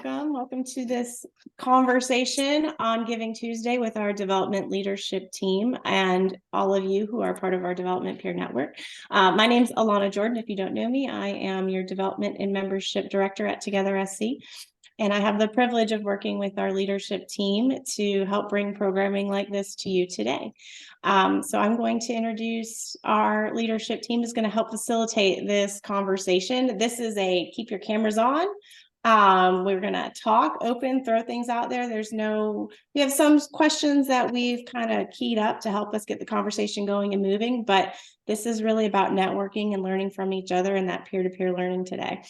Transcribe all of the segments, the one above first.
Welcome to this conversation on Giving Tuesday with our development leadership team and all of you who are part of our development peer network. My name is Alana Jordan. If you don't know me, I am your development and membership director at Together SC. And I have the privilege of working with our leadership team to help bring programming like this to you today. So I'm going to introduce our leadership team is going to help facilitate this conversation. This is a keep your cameras on. We're going to talk open, throw things out there. We have some questions that we've kind of keyed up to help us get the conversation going and moving, but this is really about networking and learning from each other and that peer-to-peer learning today.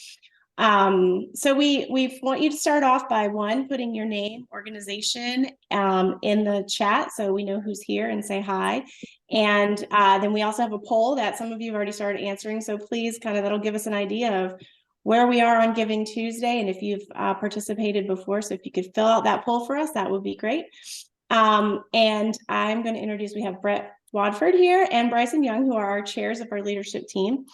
So we want you to start off by putting your name, organization, in the chat so we know who's here and say hi. And then we also have a poll that some of you have already started answering. So please that'll give us an idea of where we are on Giving Tuesday and if you've participated before. So if you could fill out that poll for us, that would be great. And I'm going to introduce, we have Brett Wadford here and Bryson Young, who are our chairs of our leadership team.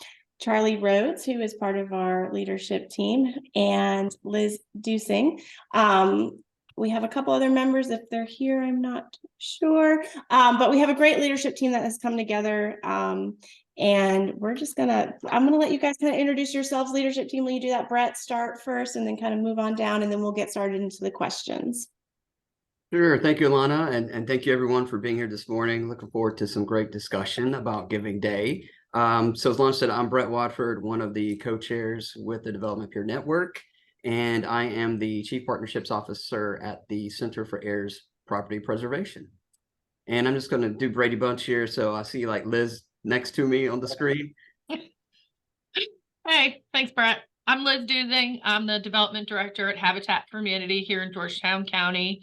Charlie Rhodes, who is part of our leadership team, and Liz Dusing. We have a couple other members. If they're here, I'm not sure. But we have a great leadership team that has come together. And I'm gonna let you guys kind of introduce yourselves, leadership team. Will you do that, Brett? Start first and then kind of move on down, and then we'll get started into the questions. Sure. Thank you, Alana. And thank you everyone for being here this morning. Looking forward to some great discussion about Giving Day. So as Alana said, I'm Brett Wadford, one of the co-chairs with the Development Peer Network, and I am the Chief Partnerships Officer at the Center for Heirs Property Preservation. And I'm just going to do Brady Bunch here. So I see Liz next to me on the screen. Hey, thanks, Brett. I'm Liz Dusing. I'm the Development Director at Habitat for Humanity here in Georgetown County.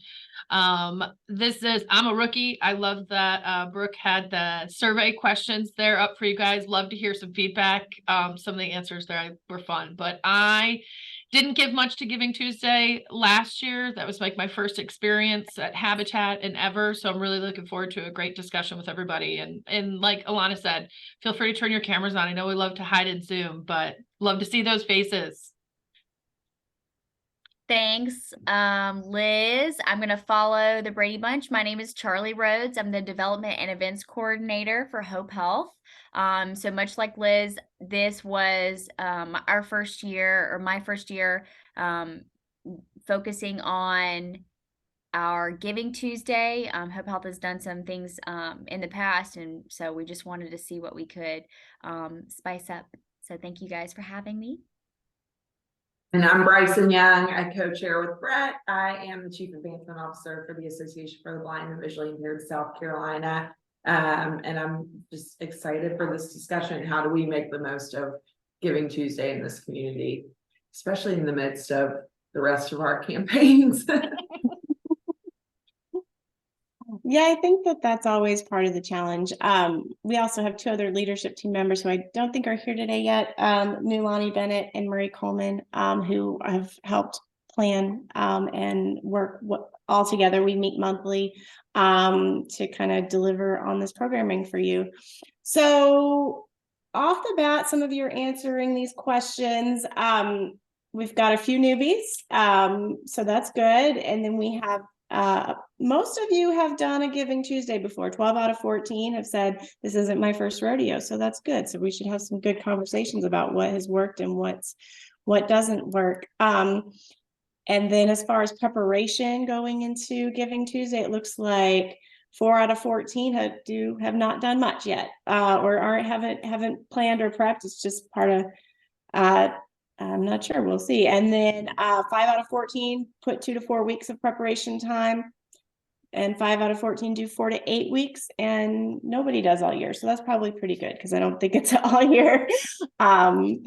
I'm a rookie. I love that Brooke had the survey questions there up for you guys. Love to hear some feedback. Some of the answers there were fun, but I didn't give much to Giving Tuesday last year. That was my first experience at Habitat and ever. So I'm really looking forward to a great discussion with everybody. And like Alana said, feel free to turn your cameras on. I know we love to hide and Zoom, but love to see those faces. Thanks, Liz. I'm going to follow the Brady Bunch. My name is Charlie Rhodes. I'm the Development and Events Coordinator for Hope Health. So much like Liz, this was my first year focusing on our Giving Tuesday. Hope Health has done some things in the past, and so we just wanted to see what we could spice up. So thank you guys for having me. And I'm Bryson Young. I co-chair with Brett. I am the Chief Advancement Officer for the Association for the Blind and Visually Impaired South Carolina. And I'm just excited for this discussion. How do we make the most of Giving Tuesday in this community, especially in the midst of the rest of our campaigns? Yeah, I think that's always part of the challenge. We also have two other leadership team members who I don't think are here today yet, Nulani Bennett and Marie Coleman, who have helped plan and work all together. We meet monthly to kind of deliver on this programming for you. So off the bat, some of you are answering these questions. We've got a few newbies, so that's good. And then we have most of you have done a Giving Tuesday before. 12 out of 14 have said this isn't my first rodeo, so that's good. So we should have some good conversations about what has worked and what doesn't work. And then as far as preparation going into Giving Tuesday, it looks like 4 out of 14 have not done much yet, or haven't planned or prepped. It's just part of I'm not sure. We'll see. And then 5 out of 14 put 2 to 4 weeks of preparation time, and 5 out of 14 do 4 to 8 weeks, and nobody does all year. So that's probably pretty good because I don't think it's an all year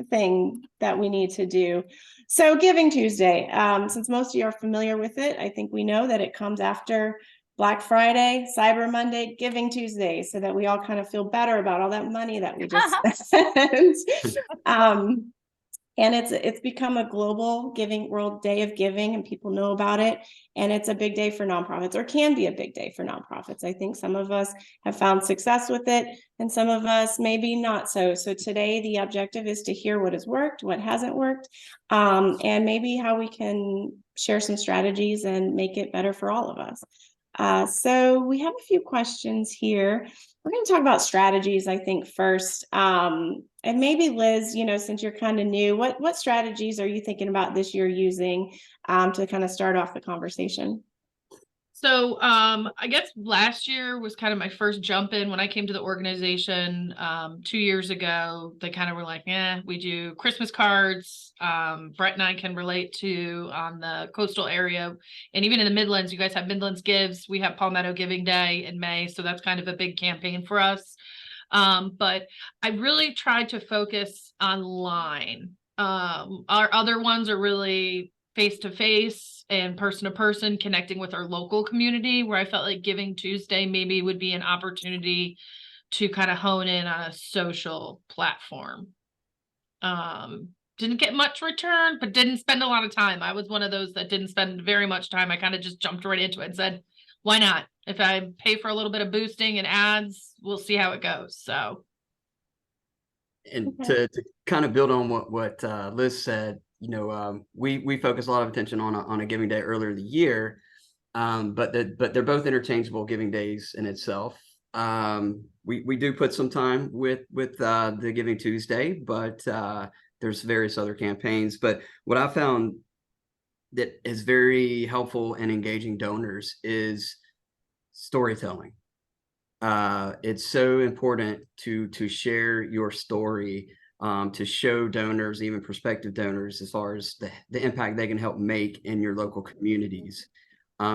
thing that we need to do. So Giving Tuesday, since most of you are familiar with it, I think we know that it comes after Black Friday, Cyber Monday, Giving Tuesday, so that we all kind of feel better about all that money that we just spent. And it's become a global World Day of Giving, and people know about it. And it's a big day for nonprofits, or can be a big day for nonprofits. I think some of us have found success with it, and some of us maybe not so. So today, the objective is to hear what has worked, what hasn't worked, and maybe how we can share some strategies and make it better for all of us. So we have a few questions here. We're going to talk about strategies, I think, first. And maybe Liz, since you're kind of new, what strategies are you thinking about this year using to kind of start off the conversation? So I guess last year was kind of my first jump in when I came to the organization 2 years ago. They kind of were like, we do Christmas cards. Brett and I can relate to on the coastal area. And even in the Midlands, you guys have Midlands Gives. We have Palmetto Giving Day in May. So that's kind of a big campaign for us. But I really tried to focus online. Our other ones are really face-to-face and person-to-person, connecting with our local community, where I felt like Giving Tuesday maybe would be an opportunity to kind of hone in on a social platform. Didn't get much return, but didn't spend a lot of time. I was one of those that didn't spend very much time. I kind of just jumped right into it and said, why not? If I pay for a little bit of boosting and ads, we'll see how it goes. So. And to kind of build on what Liz said, we focus a lot of attention on a giving day earlier in the year, but they're both interchangeable giving days in itself. We do put some time with the Giving Tuesday, but there's various other campaigns. But what I found that is very helpful in engaging donors is storytelling. It's so important to share your story, to show donors, even prospective donors, as far as the impact they can help make in your local communities.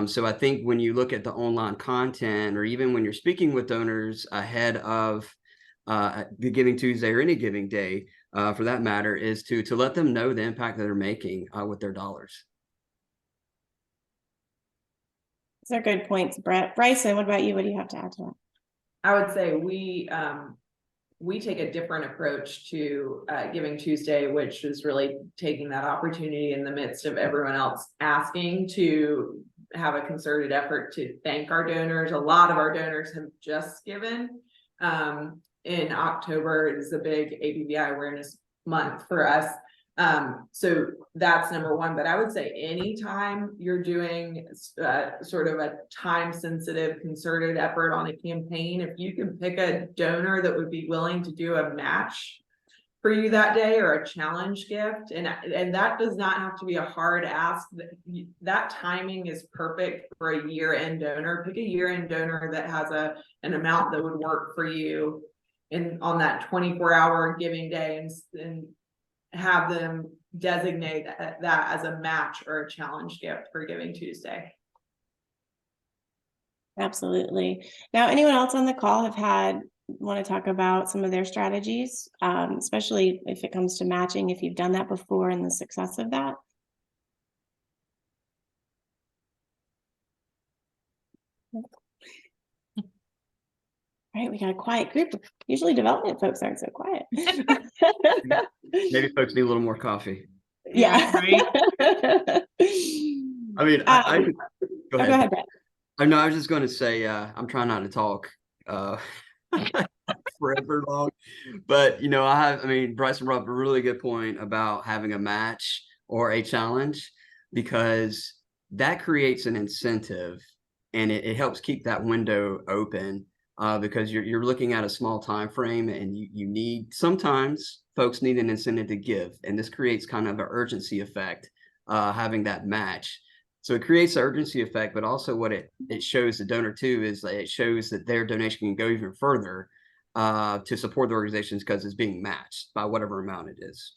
So I think when you look at the online content, or even when you're speaking with donors ahead of the Giving Tuesday or any giving day, for that matter, is to let them know the impact that they're making with their dollars. Those are good points, Brett. Bryson, what about you? What do you have to add to that? I would say we take a different approach to Giving Tuesday, which is really taking that opportunity in the midst of everyone else asking to have a concerted effort to thank our donors. A lot of our donors have just given. In October is a big ABVI awareness month for us. So that's number one, but I would say anytime you're doing sort of a time sensitive concerted effort on a campaign, if you can pick a donor that would be willing to do a match for you that day, or a challenge gift, and that does not have to be a hard ask. That timing is perfect for a year-end donor. Pick a year-end donor that has an amount that would work for you on that 24-hour giving day, and have them designate that as a match or a challenge gift for Giving Tuesday. Absolutely. Now, anyone else on the call want to talk about some of their strategies, especially if it comes to matching, if you've done that before and the success of that? All right, we got a quiet group. Usually development folks aren't so quiet. Maybe folks need a little more coffee. Yeah. Right. I mean, go ahead. Go ahead, Brett. No, I was just going to say, I'm trying not to talk forever long, but Bryson brought up a really good point about having a match or a challenge, because that creates an incentive, and it helps keep that window open. Because you're looking at a small time frame, and sometimes folks need an incentive to give, and this creates kind of an urgency effect, having that match. So it creates an urgency effect, but also what it shows the donor too is that it shows that their donation can go even further to support the organizations, because it's being matched by whatever amount it is.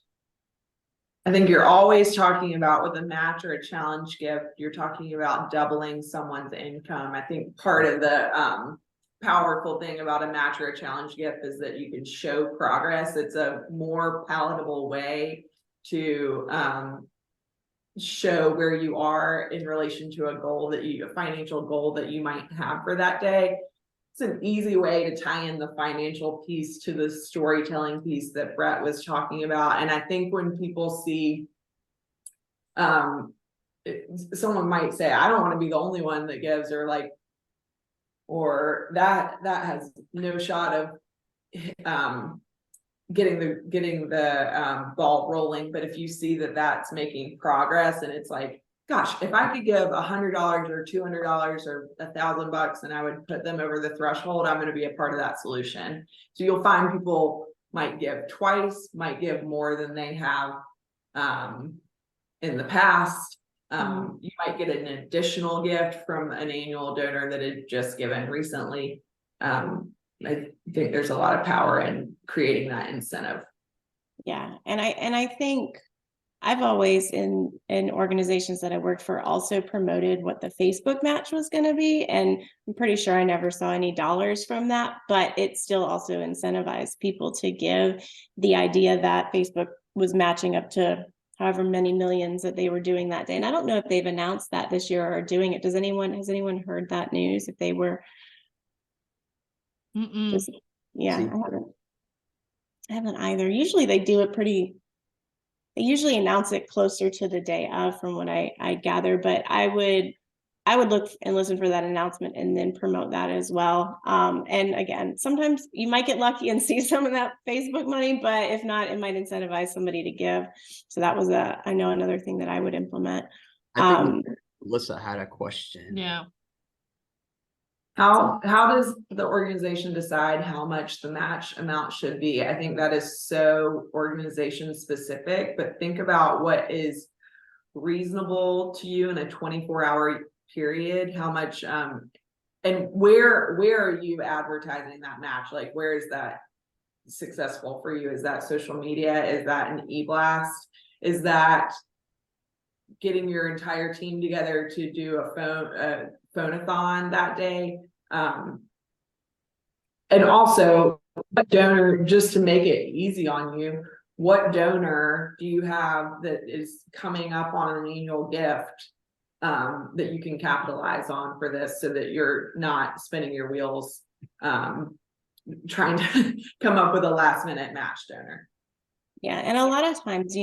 I think you're always talking about, with a match or a challenge gift, you're talking about doubling someone's income. I think part of the powerful thing about a match or a challenge gift is that you can show progress. It's a more palatable way to show where you are in relation to a financial goal that you might have for that day. It's an easy way to tie in the financial piece to the storytelling piece that Brett was talking about. And I think when people see, someone might say, I don't want to be the only one that gives, or that has no shot of getting the ball rolling. But if you see that that's making progress, and it's like, gosh, if I could give $100 or $200 or $1,000 and I would put them over the threshold, I'm going to be a part of that solution. So you'll find people might give twice, might give more than they have in the past. You might get an additional gift from an annual donor that had just given recently. I think there's a lot of power in creating that incentive. Yeah, and I think I've always in organizations that I worked for also promoted what the Facebook match was going to be, and I'm pretty sure I never saw any dollars from that, but it still also incentivized people to give. The idea that Facebook was matching up to however many millions that they were doing that day, and I don't know if they've announced that this year or doing it. Has anyone heard that news? If they were, just, yeah, I haven't either. Usually they do it pretty. They usually announce it closer to the day of, from what I gather, but I would look and listen for that announcement and then promote that as well. And again, sometimes you might get lucky and see some of that Facebook money, but if not, it might incentivize somebody to give. So that was I know another thing that I would implement. I think Melissa had a question. Yeah. How does the organization decide how much the match amount should be? I think that is so organization specific, but think about what is reasonable to you in a 24-hour period. How much and where are you advertising that match? Like, where is that successful for you? Is that social media? Is that an e-blast? Is that getting your entire team together to do a phone-a-thon that day? And also, what donor, just to make it easy on you, what donor do you have that is coming up on an annual gift that you can capitalize on for this, so that you're not spinning your wheels trying to come up with a last-minute match donor? Yeah, and a lot of times,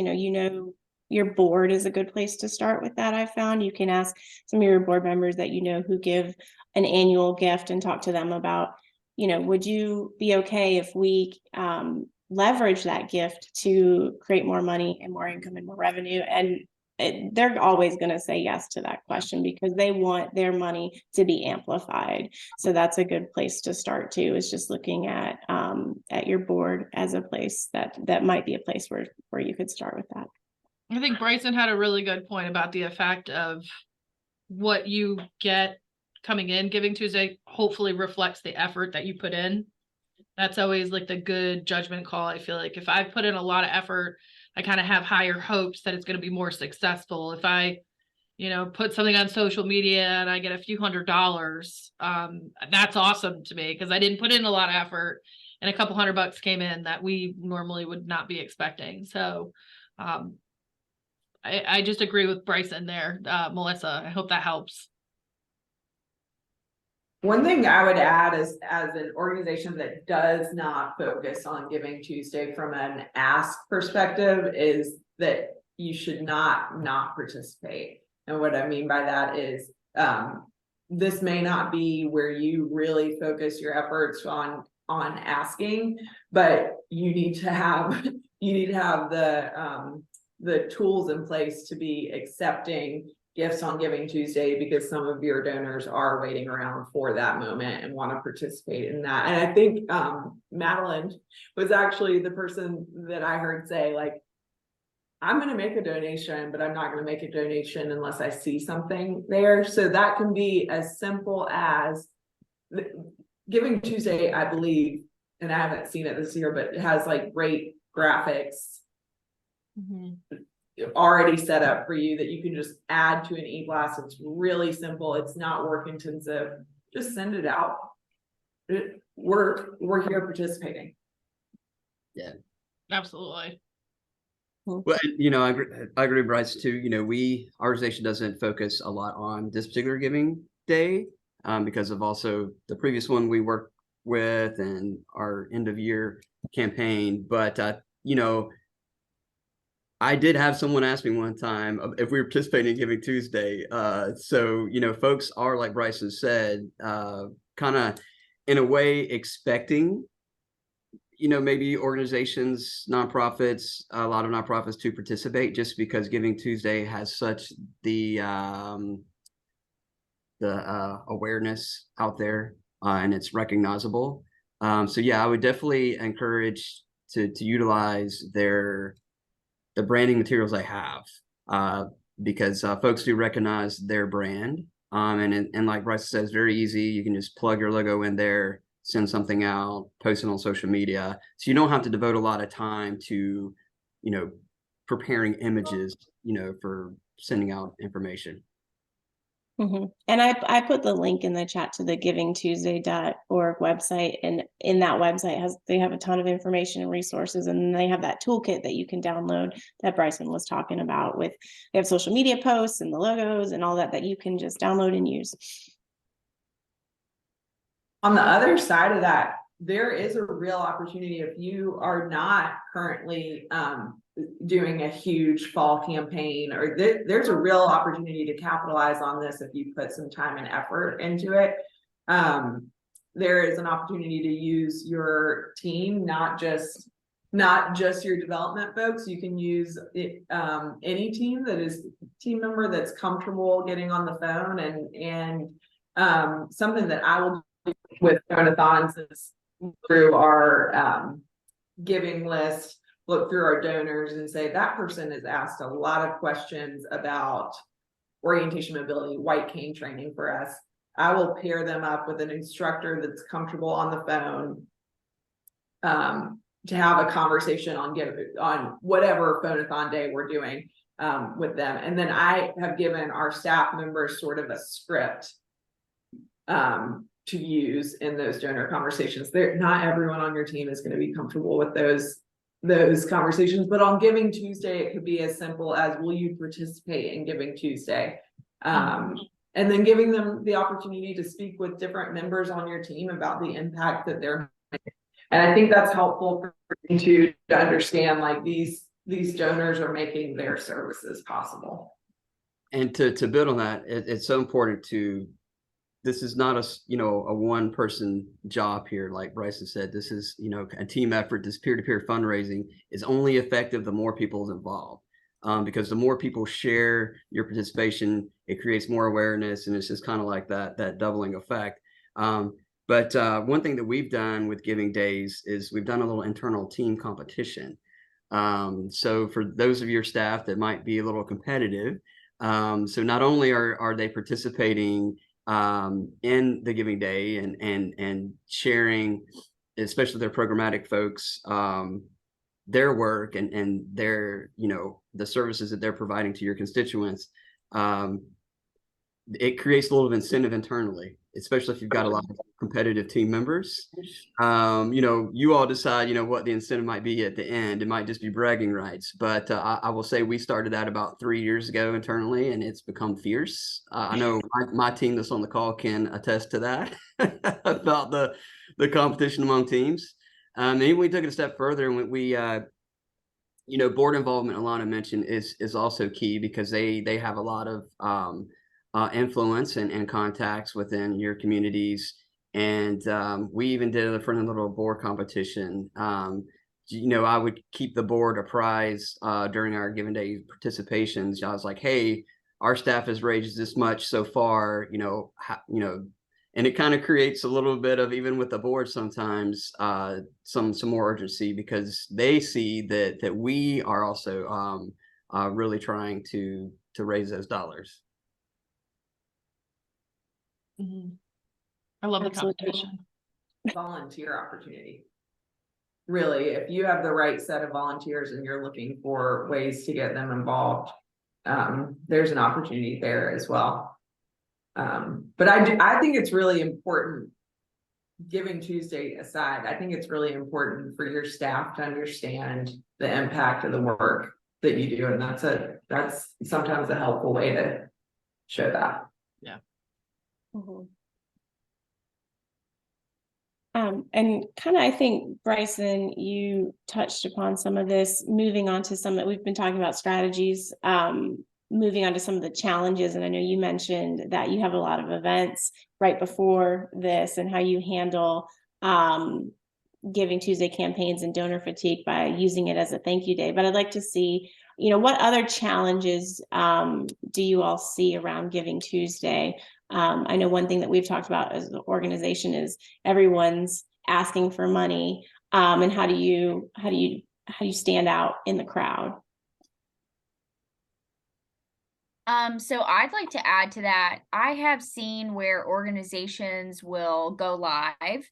your board is a good place to start with that. I found you can ask some of your board members that who give an annual gift and talk to them about, would you be okay if we leverage that gift to create more money and more income and more revenue? And they're always going to say yes to that question, because they want their money to be amplified. So that's a good place to start too, is just looking at your board as a place that might be a place where you could start with that. I think Bryson had a really good point about the effect of what you get coming in Giving Tuesday hopefully reflects the effort that you put in. That's always like the good judgment call. I feel like if I put in a lot of effort, I kind of have higher hopes that it's going to be more successful. If I, put something on social media and I get a few $100s, that's awesome to me, because I didn't put in a lot of effort and a couple $100 came in that we normally would not be expecting. So, I just agree with Bryson there, Melissa. I hope that helps. One thing I would add is, as an organization that does not focus on Giving Tuesday from an ask perspective, is that you should not participate. And what I mean by that is, this may not be where you really focus your efforts on asking, but you need to have the tools in place to be accepting gifts on Giving Tuesday, because some of your donors are waiting around for that moment and want to participate in that. And I think Madeline was actually the person that I heard say, like, I'm going to make a donation, but I'm not going to make a donation unless I see something there. So that can be as simple as Giving Tuesday, I believe, and I haven't seen it this year, but it has like great graphics already set up for you that you can just add to an e-blast. It's really simple. It's not work intensive. Just send it out. We're here participating. Yeah, absolutely. Well, I agree, Bryce, too. Our organization doesn't focus a lot on this particular Giving Day because of also the previous one we worked with and our end of year campaign. But, I did have someone ask me one time if we were participating in Giving Tuesday. So, folks are, like Bryson said, kind of in a way expecting, maybe organizations, nonprofits, a lot of nonprofits to participate, just because Giving Tuesday has such the awareness out there, and it's recognizable. So yeah, I would definitely encourage to utilize the branding materials they have, because folks do recognize their brand. And like Bryce says, very easy. You can just plug your logo in there, send something out, post it on social media. So you don't have to devote a lot of time to, preparing images, for sending out information. And I put the link in the chat to the givingtuesday.org website, and in that website they have a ton of information and resources, and they have that toolkit that you can download that Bryson was talking about. They have social media posts and the logos and all that you can just download and use. On the other side of that, there is a real opportunity if you are not currently doing a huge fall campaign, or there's a real opportunity to capitalize on this if you put some time and effort into it. There is an opportunity to use your team, not just your development folks. You can use it, any team member that's comfortable getting on the phone, and something that I will do with donathons is through our giving list, look through our donors and say that person has asked a lot of questions about orientation mobility, white cane training for us. I will pair them up with an instructor that's comfortable on the phone to have a conversation on whatever phone-a-thon day we're doing with them. And then I have given our staff members sort of a script to use in those donor conversations. Not everyone on your team is going to be comfortable with those conversations, but on Giving Tuesday, it could be as simple as, will you participate in Giving Tuesday? And then giving them the opportunity to speak with different members on your team about the impact that they're making. And I think that's helpful for you to understand, like, these donors are making their services possible. And to build on that, it's so important this is not a one person job here. Like Bryson said, this is, a team effort. This peer-to-peer fundraising is only effective the more people is involved, because the more people share your participation, it creates more awareness, and it's just kind of like that doubling effect. But one thing that we've done with Giving Days is we've done a little internal team competition. So for those of your staff that might be a little competitive, so not only are they participating in the Giving Day and sharing, especially their programmatic folks, their work and their, the services that they're providing to your constituents, it creates a little incentive internally, especially if you've got a lot of competitive team members. You all decide, what the incentive might be at the end. It might just be bragging rights, but I will say we started that about 3 years ago internally, and it's become fierce. I know my team that's on the call can attest to that about the competition among teams. And we took it a step further, and we board involvement, Alana mentioned, is also key, because they have a lot of influence and contacts within your communities. And we even did a friendly little board competition. I would keep the board apprised during our Giving Day participations. I was like, hey, our staff has raised this much so far, and it kind of creates a little bit of, even with the board sometimes, some more urgency, because they see that we are also really trying to raise those dollars. I love Absolutely. the competition. Volunteer opportunity. Really, if you have the right set of volunteers and you're looking for ways to get them involved, there's an opportunity there as well. But I think it's really important, Giving Tuesday aside, I think it's really important for your staff to understand the impact of the work that you do, and that's sometimes a helpful way to show that. Yeah. And kind of, I think, Bryson, you touched upon some of this, moving on to some that we've been talking about strategies, moving on to some of the challenges. And I know you mentioned that you have a lot of events right before this, and how you handle Giving Tuesday campaigns and donor fatigue by using it as a thank you day. But I'd like to see, what other challenges do you all see around Giving Tuesday? I know one thing that we've talked about as an organization is everyone's asking for money, and how do you stand out in the crowd? So I'd like to add to that. I have seen where organizations will go live.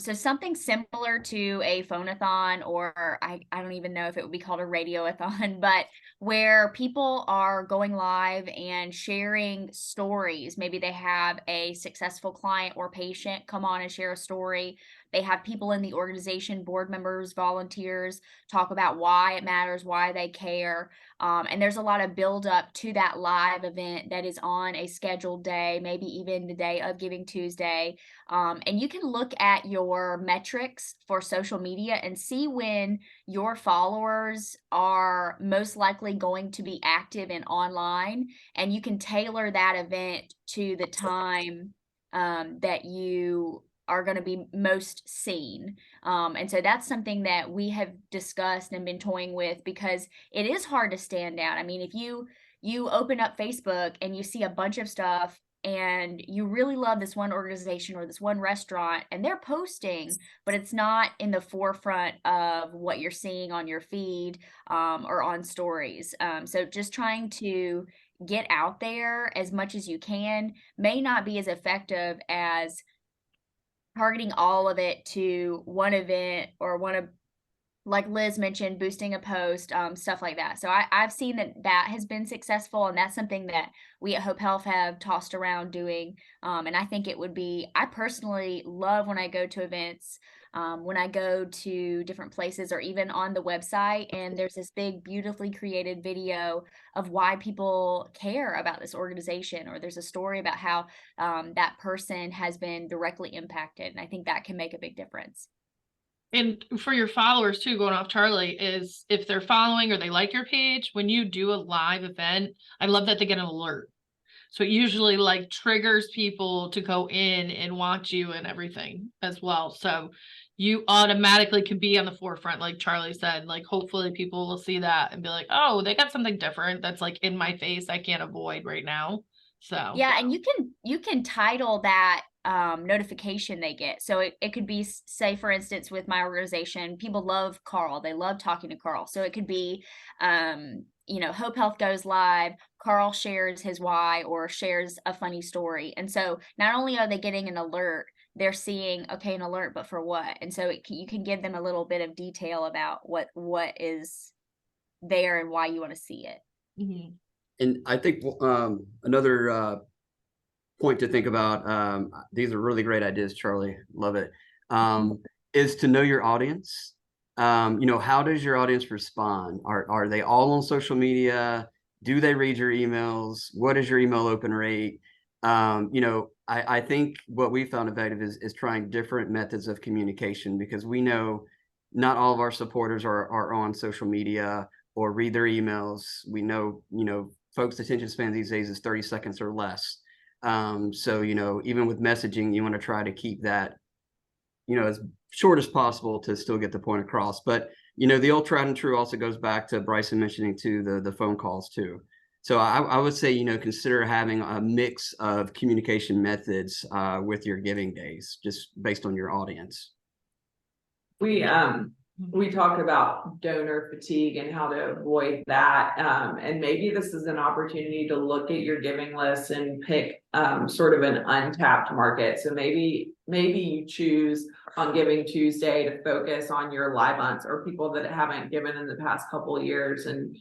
So something similar to a phone-a-thon, or I don't even know if it would be called a radio-a-thon, but where people are going live and sharing stories. Maybe they have a successful client or patient come on and share a story. They have people in the organization, board members, volunteers, talk about why it matters, why they care. And there's a lot of build up to that live event that is on a scheduled day, maybe even the day of Giving Tuesday. And you can look at your metrics for social media and see when your followers are most likely going to be active and online. And you can tailor that event to the time that you are going to be most seen. And so that's something that we have discussed and been toying with, because it is hard to stand out. I mean, if you open up Facebook and you see a bunch of stuff and you really love this one organization or this one restaurant and they're posting, but it's not in the forefront of what you're seeing on your feed or on stories. So just trying to get out there as much as you can may not be as effective as targeting all of it to one event or one of, like Liz mentioned, boosting a post, stuff like that. So I've seen that has been successful, and that's something that we at Hope Health have tossed around doing. And I think it would be, I personally love when I go to events, when I go to different places or even on the website, and there's this big, beautifully created video of why people care about this organization, or there's a story about how that person has been directly impacted. And I think that can make a big difference. And for your followers too, going off Charlie, is if they're following or they like your page, when you do a live event, I love that they get an alert. So it usually like triggers people to go in and watch you and everything as well. So you automatically can be on the forefront, like Charlie said. Like hopefully people will see that and be like, oh, they got something different that's like in my face I can't avoid right now. So yeah, and you can title that notification they get. So it could be, say for instance, with my organization, people love Carl. They love talking to Carl. So it could be Hope Health goes live, Carl shares his why or shares a funny story. And so not only are they getting an alert, they're seeing, okay, an alert, but for what? And so you can give them a little bit of detail about what is there and why you want to see it. mm-hmm. And I think another point to think about, these are really great ideas, Charlie, love it, is to know your audience. How does your audience respond? Are they all on social media? Do they read your emails? What is your email open rate? I think what we found effective is trying different methods of communication, because we know not all of our supporters are on social media or read their emails. We know, folks' attention span these days is 30 seconds or less. So, even with messaging, you want to try to keep that, as short as possible to still get the point across. But, the old tried and true also goes back to Bryson mentioning too, the phone calls too. So I would say, consider having a mix of communication methods with your giving days, just based on your audience. We talked about donor fatigue and how to avoid that. And maybe this is an opportunity to look at your giving list and pick sort of an untapped market. So maybe you choose on Giving Tuesday to focus on your live months or people that haven't given in the past couple of years, and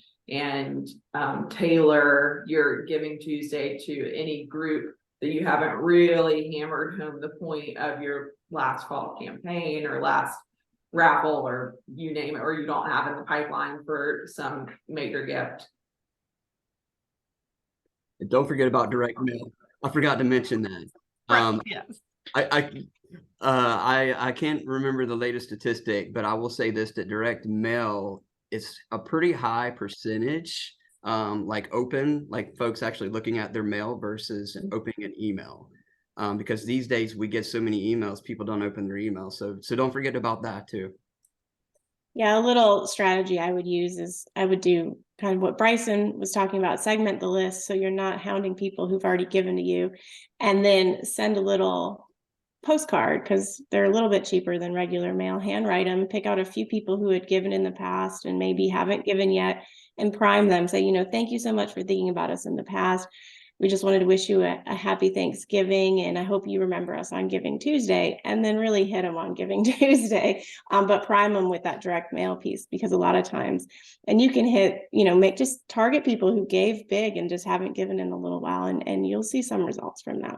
tailor your Giving Tuesday to any group that you haven't really hammered home the point of your last fall campaign or last raffle, or you name it, or you don't have in the pipeline for some major gift. And don't forget about direct mail. I forgot to mention that. Right, yes. I can't remember the latest statistic, but I will say this, that direct mail is a pretty high percentage, like folks actually looking at their mail versus opening an email. because these days we get so many emails, people don't open their emails. So don't forget about that too. Yeah, a little strategy I would use is I would do kind of what Bryson was talking about, segment the list so you're not hounding people who've already given to you, and then send a little postcard because they're a little bit cheaper than regular mail. Handwrite them, pick out a few people who had given in the past and maybe haven't given yet, and prime them. Say, thank you so much for thinking about us in the past. We just wanted to wish you a happy Thanksgiving, and I hope you remember us on Giving Tuesday, and then really hit them on Giving Tuesday, but prime them with that direct mail piece, because a lot of times, and you can hit, just target people who gave big and just haven't given in a little while, and you'll see some results from that.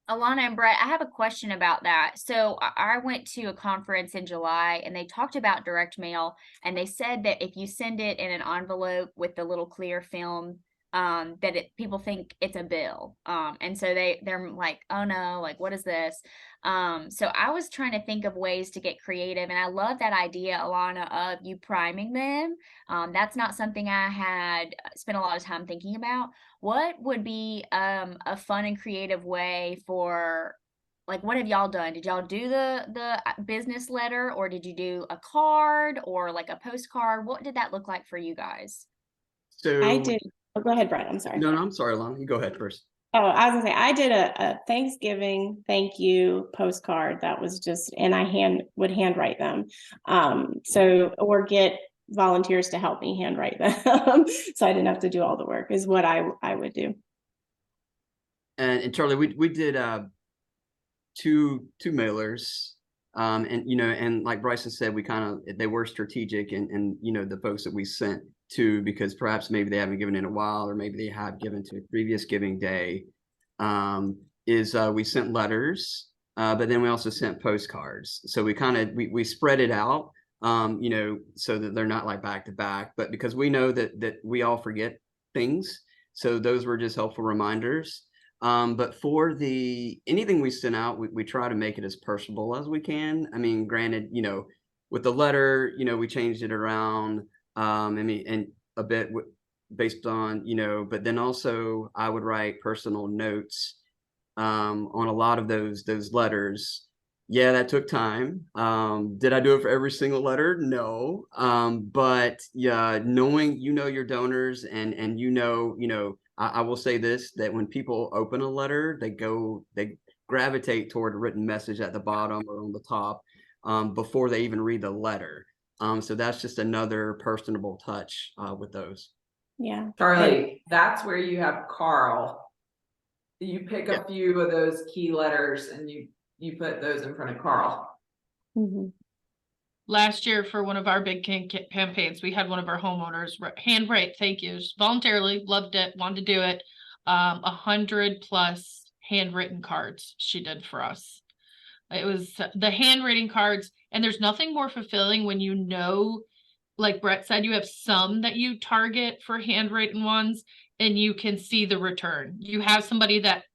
Alana and Brett, I have a question about that. So I went to a conference in July and they talked about direct mail, and they said that if you send it in an envelope with the little clear film, that people think it's a bill. And so they're like, oh no, like, what is this? So I was trying to think of ways to get creative, and I love that idea, Alana, of you priming them. That's not something I had spent a lot of time thinking about. What would be a fun and creative way for, like, what have y'all done? Did y'all do the business letter, or did you do a card or like a postcard? What did that look like for you guys? So I did. Oh, go ahead, Brett. I'm sorry. No, I'm sorry, Lana. You go ahead first. Oh, I was gonna say I did a Thanksgiving thank you postcard that was just, and I would handwrite them. Or get volunteers to help me handwrite them, so I didn't have to do all the work. Is what I would do. And Charlie, we did two mailers, and like Bryson said, they were strategic, and the folks that we sent to, because perhaps maybe they haven't given in a while, or maybe they have given to a previous giving day, we sent letters, but then we also sent postcards. So we spread it out, so that they're not like back to back, but because we know that we all forget things, so those were just helpful reminders. But for anything we send out, we try to make it as personable as we can. I mean, granted, with the letter, we changed it around, and a bit based on, but then also I would write personal notes on a lot of those letters. Yeah, that took time. Did I do it for every single letter? No. But yeah, knowing your donors, and I will say this, that when people open a letter, they gravitate toward a written message at the bottom or on the top, before they even read the letter. So that's just another personable touch with those. Yeah. Charlie, that's where you have Carl. You pick a few of those key letters and you put those in front of Carl. Mm-hmm. Last year for one of our big campaigns, we had one of our homeowners handwrite thank yous, voluntarily, loved it, wanted to do it. 100+ handwritten cards she did for us. It was the handwriting cards, and there's nothing more fulfilling when like Brett said, you have some that you target for handwritten ones, and you can see the return. You have somebody that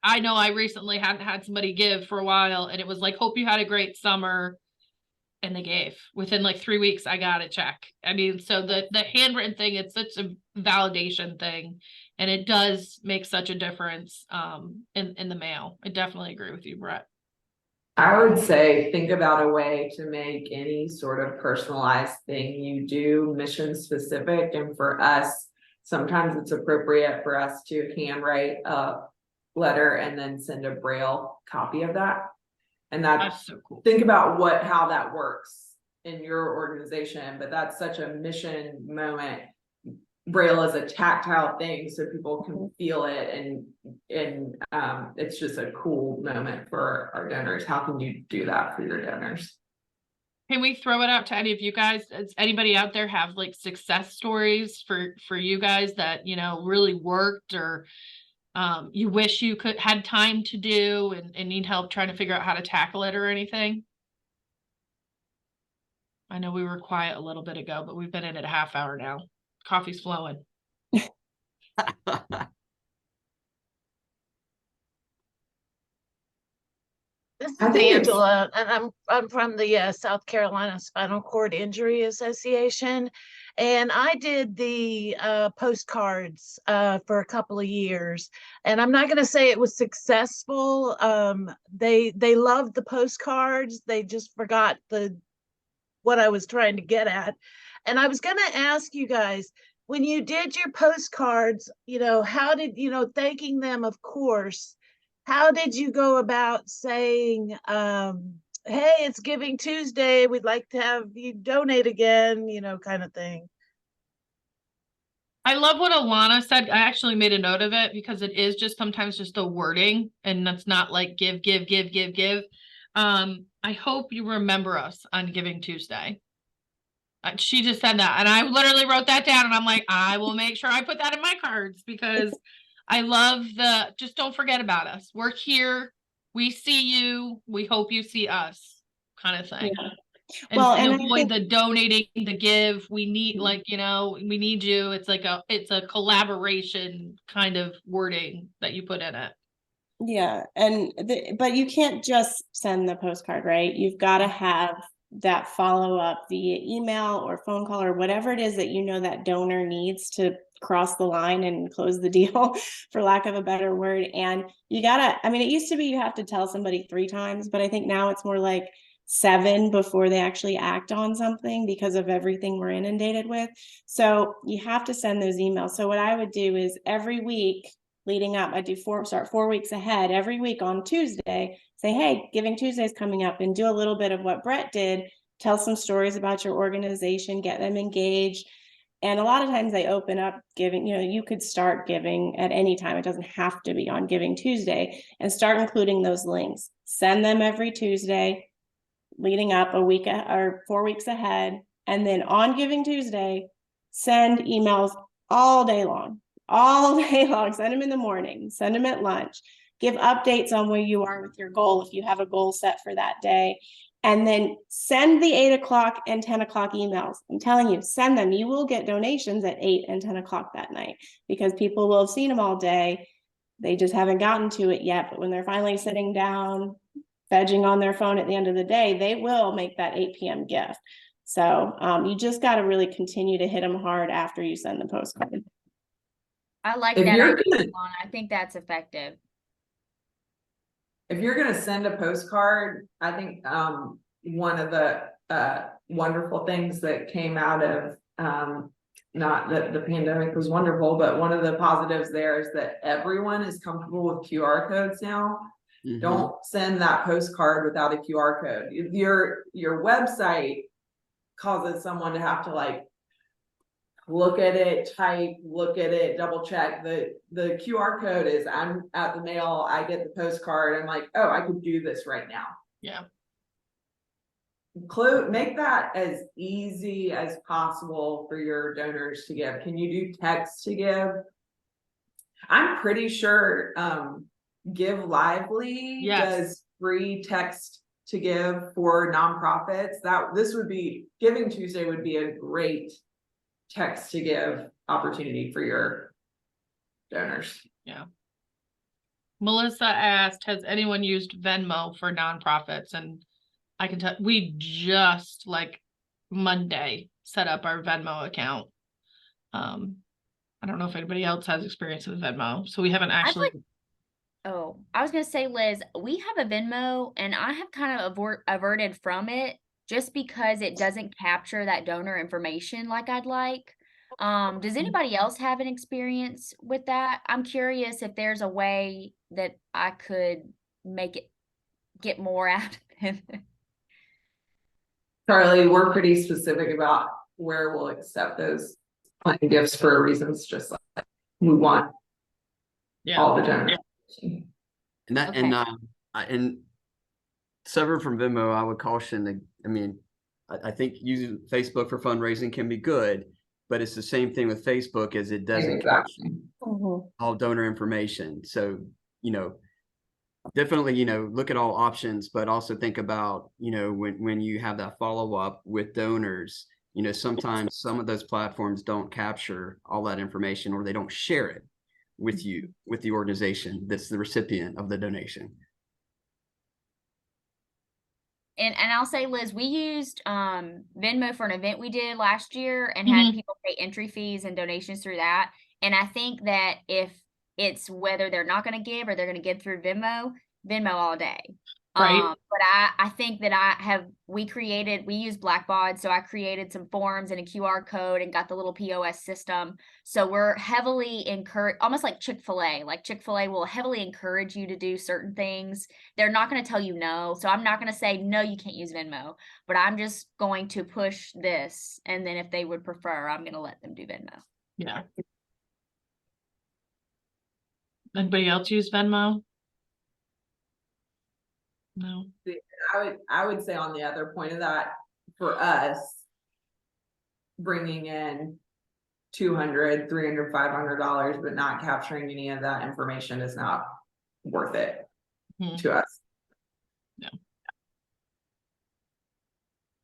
I know I recently hadn't had somebody give for a while, and it was like, hope you had a great summer. And they gave within like 3 weeks. I got a check. I mean, so the handwritten thing, it's such a validation thing, and it does make such a difference in the mail. I definitely agree with you, Brett. I would say think about a way to make any sort of personalized thing you do mission specific. And for us, sometimes it's appropriate for us to handwrite a letter and then send a Braille copy of that. And That's so cool. Think about how that works in your organization, but that's such a mission moment. Braille is a tactile thing, so people can feel it, and it's just a cool moment for our donors. How can you do that for your donors? Can we throw it out to any of you guys? Does anybody out there have like success stories for you guys that really worked, or you wish you had time to do and need help trying to figure out how to tackle it or anything? I know we were quiet a little bit ago, but we've been in it a half hour now. Coffee's flowing. This is Angela, and I'm from the South Carolina Spinal Cord Injury Association, And I did the postcards for a couple of years, and I'm not going to say it was successful. They loved the postcards. They just forgot what I was trying to get at. And I was going to ask you guys, when you did your postcards, how did, thanking them, of course, how did you go about saying, hey, it's Giving Tuesday, we'd like to have you donate again, kind of thing? I love what Alana said. I actually made a note of it because it is just sometimes just a wording, and that's not like give. I hope you remember us on Giving Tuesday. She just said that, and I literally wrote that down, and I'm like, I will make sure I put that in my cards because I love just don't forget about us. We're here. We see you. We hope you see us, kind of thing. Yeah. And, Well, and and I avoid think- the donating, the give. We need, like, we need you. It's like it's a collaboration kind of wording that you put in it. Yeah, but you can't just send the postcard, right? You've got to have that follow up via email or phone call or whatever it is that that donor needs to cross the line and close the deal, for lack of a better word. And you gotta, it used to be you have to tell somebody 3 times, but I think now it's more like 7 before they actually act on something because of everything we're inundated with. So you have to send those emails. So what I would do is every week leading up, I do start 4 weeks ahead. Every week on Tuesday, say, hey, Giving Tuesday is coming up, and do a little bit of what Brett did. Tell some stories about your organization, get them engaged. And a lot of times they open up giving, you could start giving at any time. It doesn't have to be on Giving Tuesday, and start including those links. Send them every Tuesday leading up a week or 4 weeks ahead. And then on Giving Tuesday, send emails all day long. Send them in the morning, send them at lunch, give updates on where you are with your goal if you have a goal set for that day. And then send the 8 o'clock and 10 o'clock emails. I'm telling you, send them. You will get donations at 8 and 10 o'clock that night because people will have seen them all day. They just haven't gotten to it yet. But when they're finally sitting down, vegging on their phone at the end of the day, they will make that 8 p.m. gift. So you just got to really continue to hit them hard after you send the postcard. I like If that you're idea, gonna- Alana. I think that's effective. If you're gonna send a postcard, I think one of the wonderful things that came out of not that the pandemic was wonderful, but one of the positives there is that everyone is comfortable with QR codes now. Mhm. Don't send that postcard without a QR code. Your website causes someone to have to like look at it, look at it, double check. The QR code is, I'm at the mail, I get the postcard, I'm like, oh, I could do this right now. Yeah. Make that as easy as possible for your donors to give. Can you do text to give? I'm pretty sure Give Lively does free text to give for nonprofits. Giving Tuesday would be a great text to give opportunity for your donors. Yeah. Melissa asked, has anyone used Venmo for nonprofits? And I can tell, we just like Monday set up our Venmo account. I don't know if anybody else has experience with Venmo, so we haven't actually. Oh, I was gonna say, Liz, we have a Venmo, and I have kind of averted from it just because it doesn't capture that donor information like I'd like. Does anybody else have an experience with that? I'm curious if there's a way that I could make it get more out of it. Charlie, we're pretty specific about where we'll accept those gifts for reasons just like we want all the donors. And that, Okay. and separate from Venmo, I would caution that, I think using Facebook for fundraising can be good, but it's the same thing with Facebook as it doesn't capture all donor information. So, definitely, look at all options, but also think about, when you have that follow-up with donors, sometimes some of those platforms don't capture all that information, or they don't share it with you, with the organization that's the recipient of the donation. And I'll say, Liz, we used Venmo for an event we did last year and had people pay entry fees and donations through that. And I think that if it's whether they're not going to give or they're going to give through Venmo all day. Right. But I think that we used Blackbaud, so I created some forms and a QR code and got the little POS system. So we're heavily almost like Chick-fil-A. Like Chick-fil-A will heavily encourage you to do certain things. They're not going to tell you no. So I'm not going to say, no, you can't use Venmo, but I'm just going to push this. And then if they would prefer, I'm going to let them do Venmo. Yeah. Anybody else use Venmo? No. I would say on the other point of that, for us, bringing in $200, $300, $500, but not capturing any of that information is not worth it to us. No.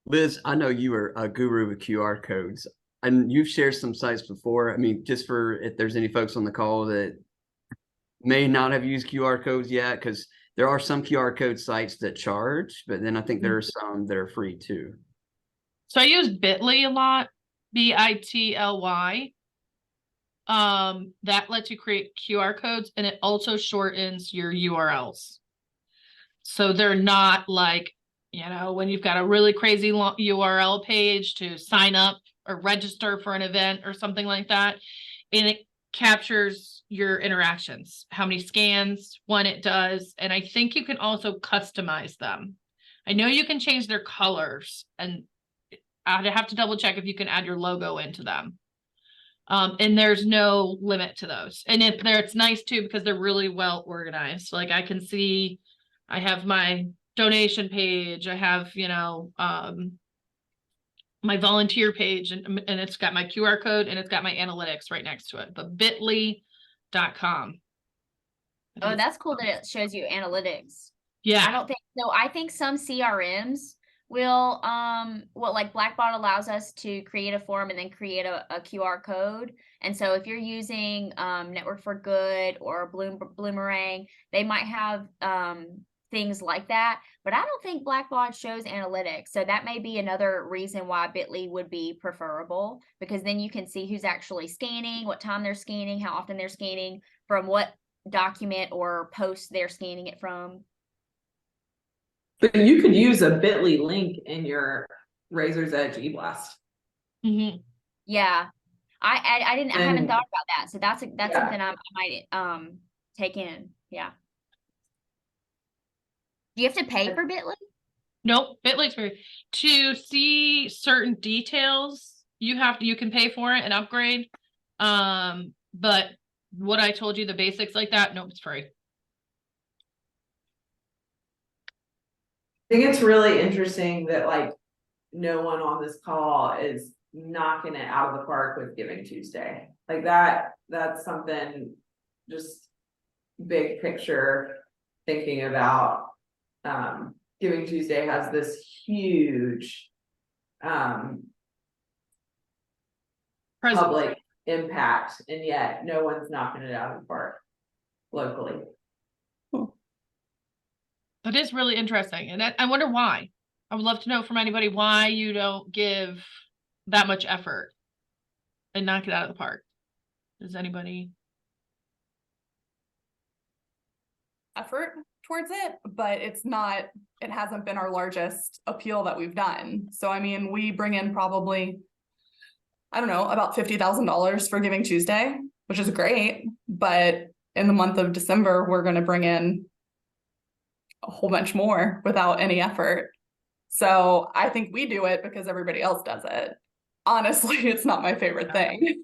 Liz, I know you are a guru with QR codes, and you've shared some sites before. I mean, just for if there's any folks on the call that may not have used QR codes yet, because there are some QR code sites that charge, but then I think there are some that are free too. So I use Bitly a lot, Bitly. That lets you create QR codes, and it also shortens your URLs. So they're not like, when you've got a really crazy long URL page to sign up or register for an event or something like that. And it captures your interactions, how many scans, when it does. And I think you can also customize them. I know you can change their colors, and I'd have to double check if you can add your logo into them. And there's no limit to those. And it's nice too, because they're really well organized. Like I can see, I have my donation page, I have, my volunteer page, and it's got my QR code and it's got my analytics right next to it, but bitly.com. Oh, that's cool that it shows you analytics. Yeah. I don't think so. I think some CRMs will, like Blackbaud allows us to create a form and then create a QR code. And so if you're using Network for Good or Bloomerang, they might have things like that, but I don't think Blackbaud shows analytics. So that may be another reason why Bitly would be preferable, because then you can see who's actually scanning, what time they're scanning, how often they're scanning, from what document or post they're scanning it from. But you could use a Bitly link in your Razor's Edge eBlast. Mm-hmm. Yeah, I haven't thought about that. So that's something I might take in. Yeah. Do you have to pay for Bitly? Nope, Bitly's free. To see certain details, you can pay for it and upgrade. But what I told you, the basics like that, nope, it's free. I think it's really interesting that like no one on this call is knocking it out of the park with Giving Tuesday. Like that's something just big picture thinking about. Giving Tuesday has this huge public impact, and yet no one's knocking it out of the park locally. It is really interesting, and I wonder why. I would love to know from anybody why you don't give that much effort and knock it out of the park. Does anybody? Effort towards it, but it hasn't been our largest appeal that we've done. So I mean, we bring in probably, I don't know, about $50,000 for Giving Tuesday, which is great, but in the month of December we're going to bring in a whole bunch more without any effort. So I think we do it because everybody else does it. Honestly, it's not my favorite thing.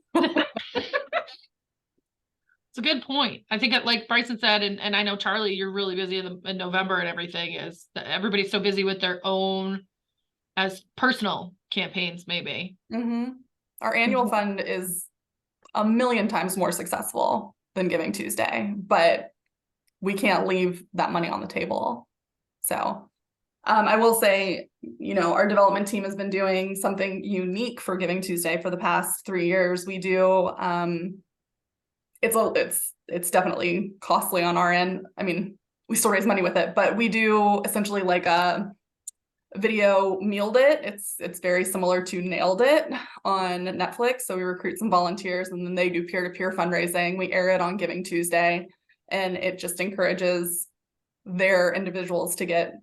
It's a good point. I think like Bryson said, and I know Charlie, you're really busy in November and everything, is that everybody's so busy with their own as personal campaigns, maybe. Mm-hmm. Our annual fund is a million times more successful than Giving Tuesday, but we can't leave that money on the table. So I will say, our development team has been doing something unique for Giving Tuesday for the past 3 years. We do, it's definitely costly on our end. I mean, we still raise money with it, but we do essentially like a video Mealed It. It's very similar to Nailed It on Netflix. So we recruit some volunteers and then they do peer-to-peer fundraising. We air it on Giving Tuesday, and it just encourages their individuals to get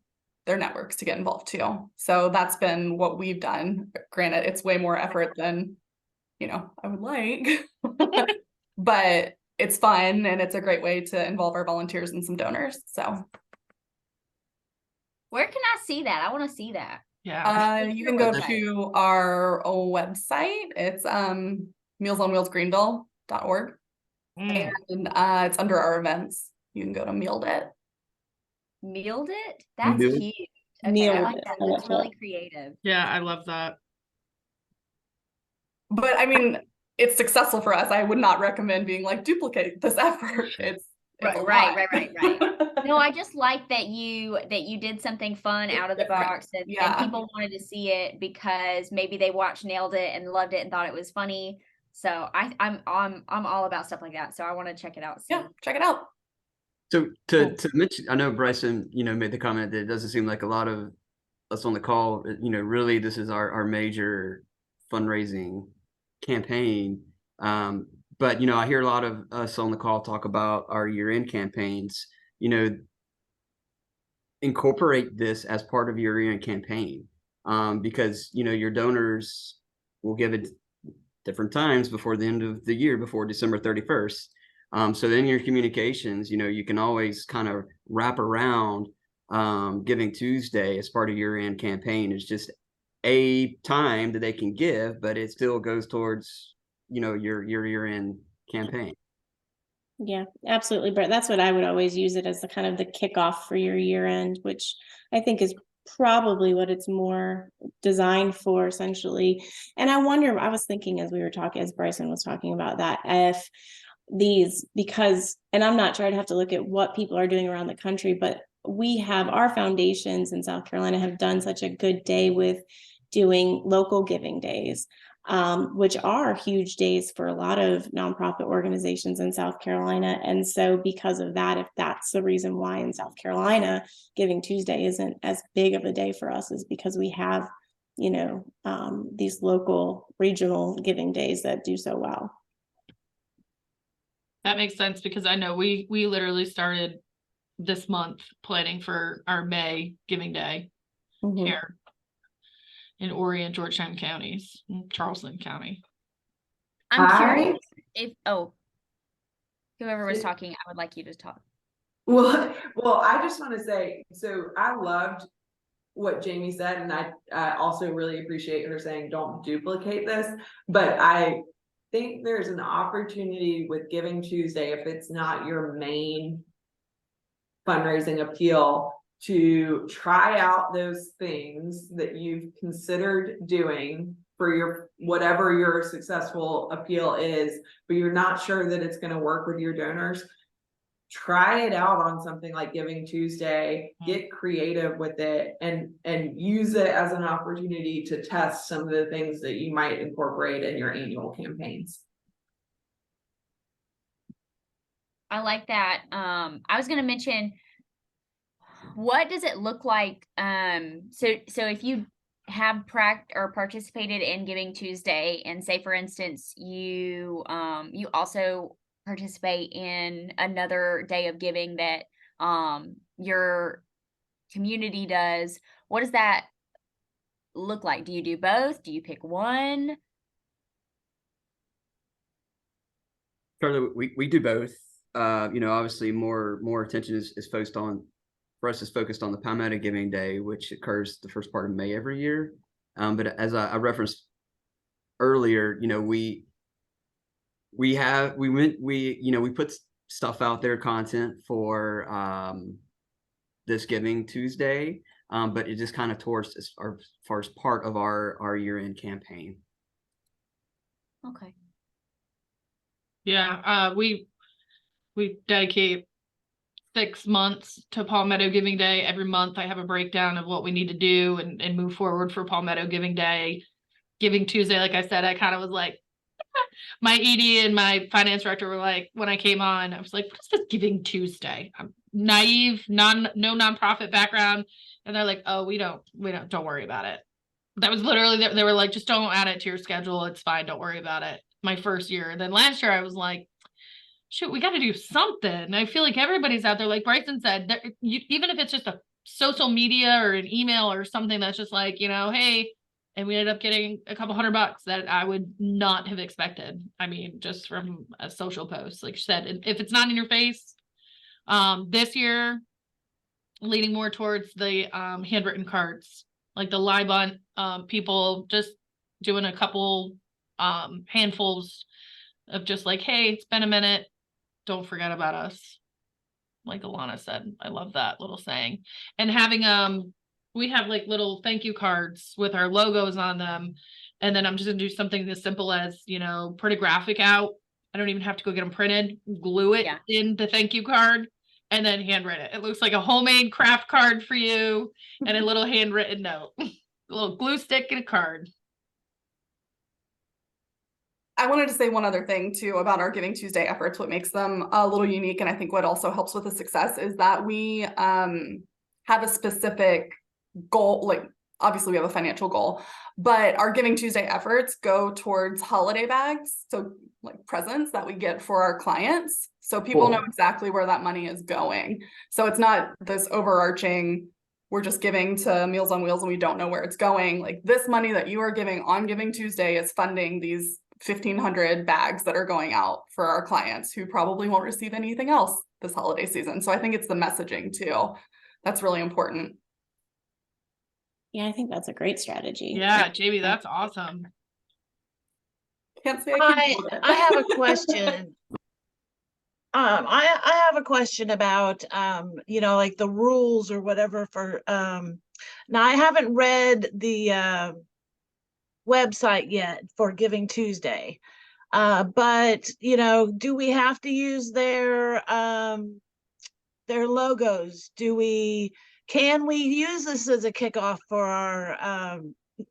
their networks to get involved too. So that's been what we've done. Granted, it's way more effort than, I would like, but it's fun and it's a great way to involve our volunteers and some donors. So Where can I see that? I want to see that. Yeah. you can go Website. to our website. It's mealsonwheelsgreenville.org. Mm. And it's under our events. You can go to Mealed It. Mealed It? That's Mealed- cute. Okay, I Mealed like It. that. I like That's really that. creative. Yeah, I love that. But I mean, it's successful for us. I would not recommend being like duplicate this effort. It's a Right. lot. No, I just like that you did something fun It's out of the different. box and Yeah. people wanted to see it because maybe they watched Nailed It and loved it and thought it was funny. So I'm all about stuff like that. So I want to check it out soon. Yeah, check it out. So to mention, I know Bryson, made the comment that it doesn't seem like a lot of us on the call, really this is our major fundraising campaign. But I hear a lot of us on the call talk about our year-end campaigns. Incorporate this as part of your year-end campaign, because your donors will give it different times before the end of the year, before December 31st. So in your communications, you can always kind of wrap around Giving Tuesday as part of your year-end campaign. It's just a time that they can give, but it still goes towards your year-end campaign. Yeah, absolutely, Brett. That's what I would always use it as the kind of the kickoff for your year end, which I think is probably what it's more designed for essentially. And I wonder, I was thinking as we were talking, as Bryson was talking about that, if because, and I'm not trying to have to look at what people are doing around the country, but we have our foundations in South Carolina have done such a good day with doing local giving days, which are huge days for a lot of nonprofit organizations in South Carolina. And so because of that, if that's the reason why in South Carolina, Giving Tuesday isn't as big of a day for us, is because we have, these local regional giving days that do so well. That makes sense because I know we literally started this month planning for our May Giving Day here in Horry and Georgetown counties, in Charleston County. I'm curious if whoever was talking, I would like you to talk. Well, I just want to say, so I loved what Jamie said, and I also really appreciate her saying don't duplicate this, but I think there's an opportunity with Giving Tuesday, if it's not your main fundraising appeal, to try out those things that you've considered doing for your whatever your successful appeal is, but you're not sure that it's going to work with your donors. Try it out on something like Giving Tuesday, get creative with it, and use it as an opportunity to test some of the things that you might incorporate in your annual campaigns. I like that. I was going to mention, what does it look like? So if you have participated in Giving Tuesday, and say, for instance, you also participate in another day of giving that your community does, what does that look like? Do you do both? Do you pick one? Charlie, we do both. Obviously more attention is focused on, for us, is focused on the Palmetto Giving Day, which occurs the first part of May every year. But as I referenced earlier, we put stuff out there, content for this Giving Tuesday, but it just kind of towards as far as part of our year-end campaign. Okay. Yeah, we dedicate 6 months to Palmetto Giving Day. Every month I have a breakdown of what we need to do and move forward for Palmetto Giving Day. Giving Tuesday, like I said, I kind of was like, My ED and my finance director were like, when I came on, I was like, what is this Giving Tuesday? I'm naive, no nonprofit background. And they're like, oh, don't worry about it. That was literally, they were like, just don't add it to your schedule. It's fine. Don't worry about it. My first year. And then last year I was like, shoot, we got to do something. I feel like everybody's out there. Like Bryson said, even if it's just a social media or an email or something that's just like, hey, and we ended up getting a couple $100 that I would not have expected. I mean, just from a social post, like she said, if it's not in your face, this year, leaning more towards the handwritten cards, like the Libon people just doing a couple handfuls of just like, hey, it's been a minute. Don't forget about us. Like Alana said, I love that little saying. And having we have like little thank you cards with our logos on them. And then I'm just gonna do something as simple as, print a graphic out. I don't even have to go get them printed, glue it in the thank you card, and then handwrite it. It looks like a homemade craft card for you and a little handwritten note. A little glue stick and a card. I wanted to say one other thing too about our Giving Tuesday efforts. What makes them a little unique, and I think what also helps with the success, is that we have a specific goal. Like obviously we have a financial goal, but our Giving Tuesday efforts go towards holiday bags, so like presents that we get for our clients, so people know exactly where that money is going. So it's not this overarching, we're just giving to Meals on Wheels and we don't know where it's going. Like this money that you are giving on Giving Tuesday is funding these 1,500 bags that are going out for our clients who probably won't receive anything else this holiday season. So I think it's the messaging too that's really important. Yeah, I think that's a great strategy. Yeah, JB, that's awesome. Can't say I have a question. I have a question about like the rules or whatever for now I haven't read the website yet for Giving Tuesday. But do we have to use their logos? Can we use this as a kickoff for our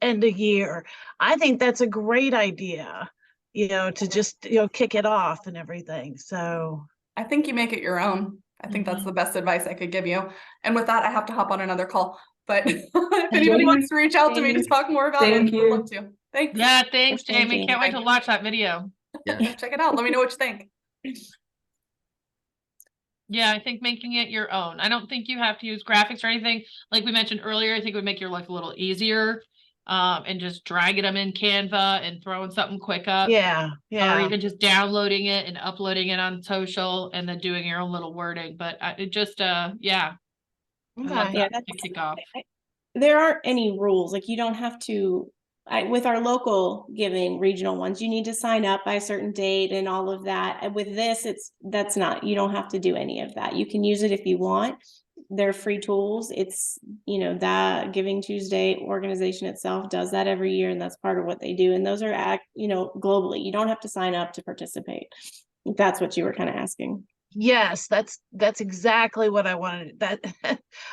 end of year? I think that's a great idea, to just kick it off and everything. So I think you make it your own. I think that's the best advice I could give you. And with that, I have to hop on another call. But if anybody wants to reach out to me to talk more about it, I would love to. Thanks. Yeah, thanks, Jamie. Can't wait to watch that video. Yeah. Check it out. Let me know what you think. Yeah, I think making it your own. I don't think you have to use graphics or anything. Like we mentioned earlier, I think it would make your life a little easier. And just dragging them in Canva and throwing something quick up. Yeah. Or even just downloading it and uploading it on social and then doing your own little wording. But it just, yeah. Okay. Yeah, that's a kickoff. There aren't any rules. Like you don't have to, with our local giving regional ones, you need to sign up by a certain date and all of that. And with this, you don't have to do any of that. You can use it if you want. They're free tools. It's, that Giving Tuesday organization itself does that every year, and that's part of what they do. And those are globally. You don't have to sign up to participate. If that's what you were kind of asking. Yes, that's exactly what I wanted. That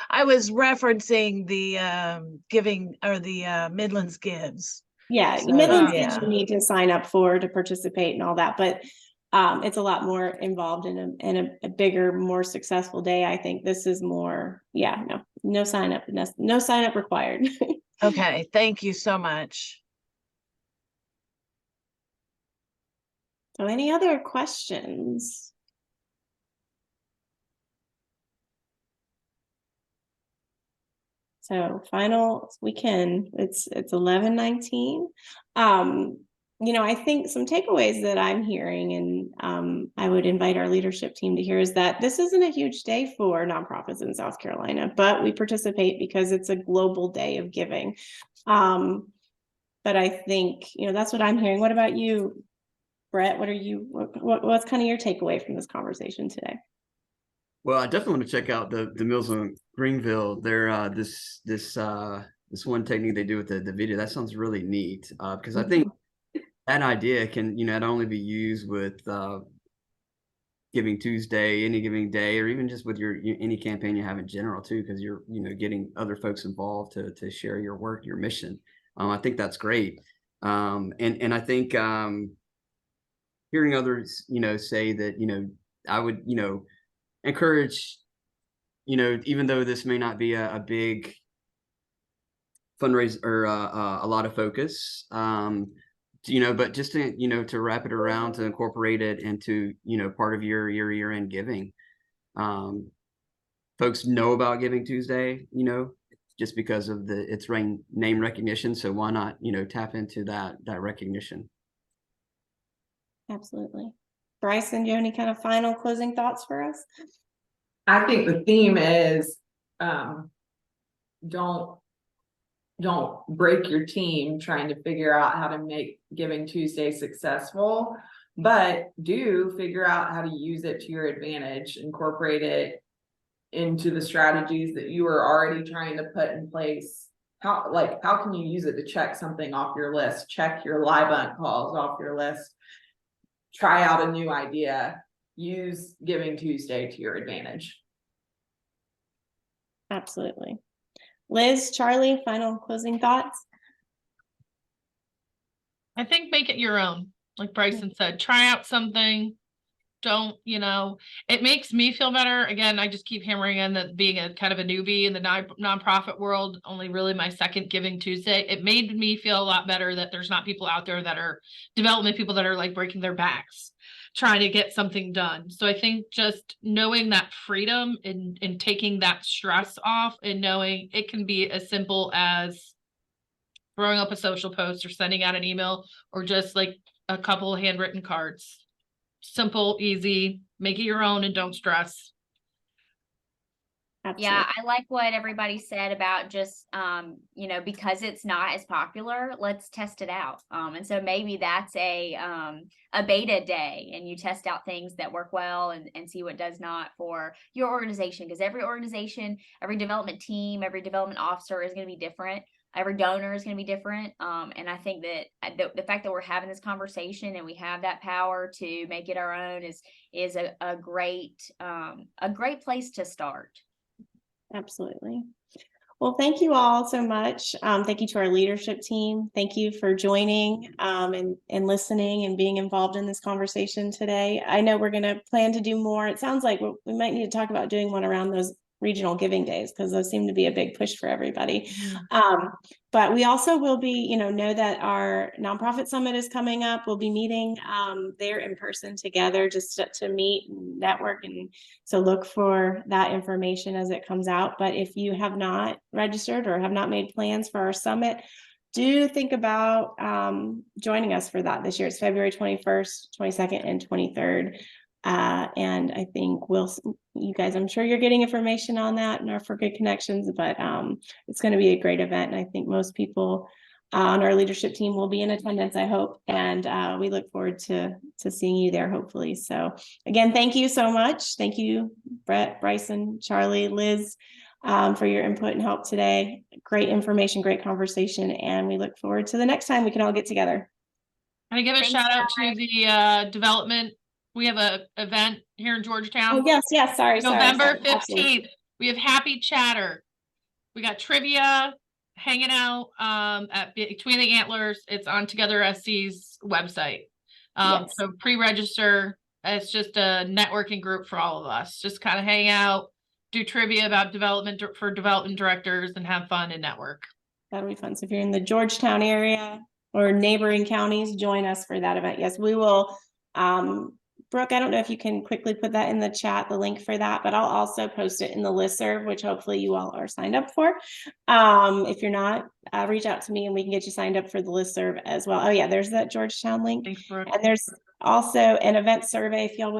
I was referencing the giving or the Midlands Gives. Yeah, So, Midlands Gives you need to sign up for to participate and all that, but it's a lot more involved in a bigger, more successful day. I think this is more, no sign up required. Okay, thank you so much. So any other questions? So it's 11:19. I think some takeaways that I'm hearing, and I would invite our leadership team to hear, is that this isn't a huge day for nonprofits in South Carolina, but we participate because it's a global day of giving. But I think, that's what I'm hearing. What about you, Brett? What's kind of your takeaway from this conversation today? Well, I definitely want to check out the Mills on Greenville. They're this one technique they do with the video. That sounds really neat, because I think that idea can not only be used with Giving Tuesday, any giving day, or even just with any campaign you have in general too, because you're getting other folks involved to share your work, your mission. I think that's great, and I think hearing others, say that, I would, encourage, even though this may not be a big fundraiser or a lot of focus, but just to wrap it around, to incorporate it into, part of your year-end giving. Folks know about Giving Tuesday, just because of its name recognition. So why not, tap into that recognition? Absolutely. Bryson, do you have any kind of final closing thoughts for us? I think the theme is, don't break your team trying to figure out how to make Giving Tuesday successful, but do figure out how to use it to your advantage, incorporate it into the strategies that you are already trying to put in place. How can you use it to check something off your list, check your live hunt calls off your list, try out a new idea, use Giving Tuesday to your advantage. Absolutely. Liz, Charlie, final closing thoughts? I think make it your own. Like Bryson said, try out something. Don't, it makes me feel better. Again, I just keep hammering in that being a kind of a newbie in the nonprofit world, only really my second Giving Tuesday, it made me feel a lot better that there's not people out there that are development people that are like breaking their backs trying to get something done. So I think just knowing that freedom and taking that stress off, and knowing it can be as simple as throwing up a social post or sending out an email, or just like a couple of handwritten cards. Simple, easy, make it your own and don't stress. Absolutely. Yeah, I like what everybody said about just, because it's not as popular, let's test it out. And so maybe that's a beta day, and you test out things that work well and see what does not for your organization. Because every organization, every development team, every development officer is going to be different. Every donor is going to be different. And I think that the fact that we're having this conversation and we have that power to make it our own is a great place to start. Absolutely. Well, thank you all so much. Thank you to our leadership team. Thank you for joining and listening and being involved in this conversation today. I know we're going to plan to do more. It sounds like we might need to talk about doing one around those regional giving days, because those seem to be a big push for everybody. But we also will be, know that our nonprofit summit is coming up. We'll be meeting there in person together just to meet and network. And so look for that information as it comes out. But if you have not registered or have not made plans for our summit, do think about joining us for that this year. It's February 21st, 22nd, and 23rd. And I think you guys, I'm sure you're getting information on that and are for Good Connections, but it's going to be a great event. And I think most people on our leadership team will be in attendance, I hope. And we look forward to seeing you there, hopefully. So again, thank you so much. Thank you, Brett, Bryson, Charlie, Liz, for your input and help today. Great information, great conversation. And we look forward to the next time we can all get together. Can I give a shout out to the development? We have a event here in Georgetown. Oh, yes. Sorry. November 15th. Absolutely. We have Happy Chatter. We got trivia, hanging out at Between the Antlers. It's on Together SC's website. Yes. So pre-register. It's just a networking group for all of us. Just kind of hang out, do trivia about development for development directors, and have fun and network. That'll be fun. So if you're in the Georgetown area or neighboring counties, join us for that event. Yes, we will. Brooke, I don't know if you can quickly put that in the chat, the link for that, but I'll also post it in the listserv, which hopefully you all are signed up for. If you're not, reach out to me and we can get you signed up for the listserv as well. Oh yeah, there's that Georgetown link. Thanks, Brooke. And there's also an event survey if y'all